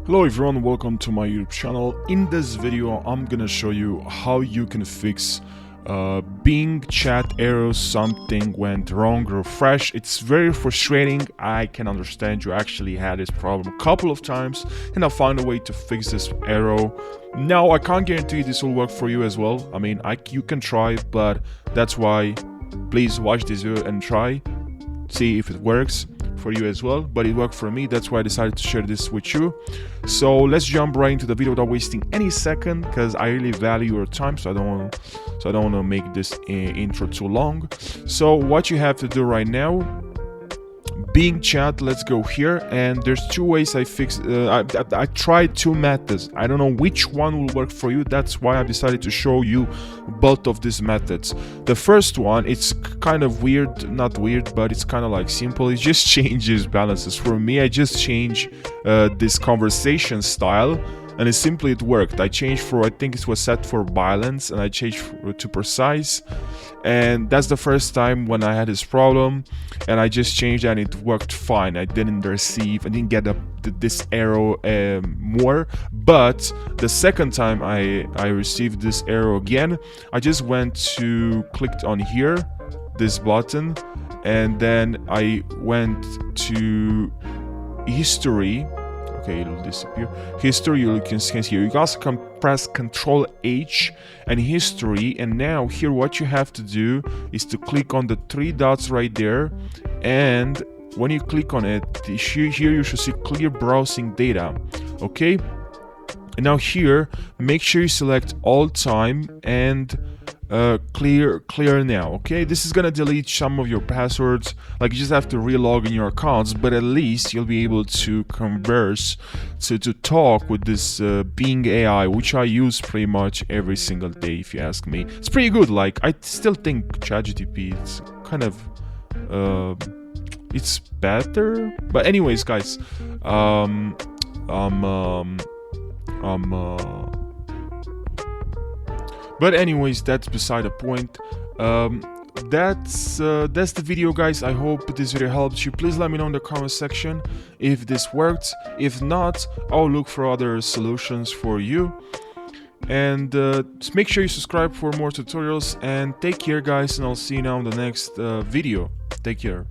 Hello everyone, welcome to my YouTube channel. In this video I'm gonna show you how you can fix Bing chat error. Something went wrong. Refresh. It's very frustrating. I can understand you actually had this problem a couple of times, and I found a way to fix this error. Now I can't guarantee this will work for you as well. I mean, you can try, but that's why please watch this video and try, see if it works for you as well. But it worked for me, that's why I decided to share this with you. So let's jump right into the video without wasting any second, because I really value your time, so I don't want to make this intro too long. So what you have to do right now, Bing chat, let's go here, and there's two ways I fix. I tried two methods. I don't know which one will work for you. That's why I decided to show you both of these methods. The first one, it's kind of weird, not weird, but it's kind of like simple. It just changes balances. For me, I just change this conversation style, and it worked. I changed for, I think it was set for balance, and I changed to precise, and that's the first time when I had this problem, and I just changed and it worked fine. I didn't get this error more. But the second time I received this error again, I just clicked on here, this button, and then I went to history. Okay, it'll disappear. History, you can see here. You also can press Control H and history, and now here what you have to do is to click on the three dots right there, and when you click on it, here you should see clear browsing data. Okay, and now here make sure you select all time and clear now. Okay, this is gonna delete some of your passwords, like you just have to relog in your accounts, but at least you'll be able to converse, to talk with this Bing AI, which I use pretty much every single day. If you ask me, it's pretty good. Like, I still think ChatGPT is kind of it's better, but anyways guys, but anyways, that's beside the point. That's the video, guys. I hope this video helped you. Please let me know in the comment section if this worked. If not, I'll look for other solutions for you. And just make sure you subscribe for more tutorials, and take care guys, and I'll see you now in the next video. Take care.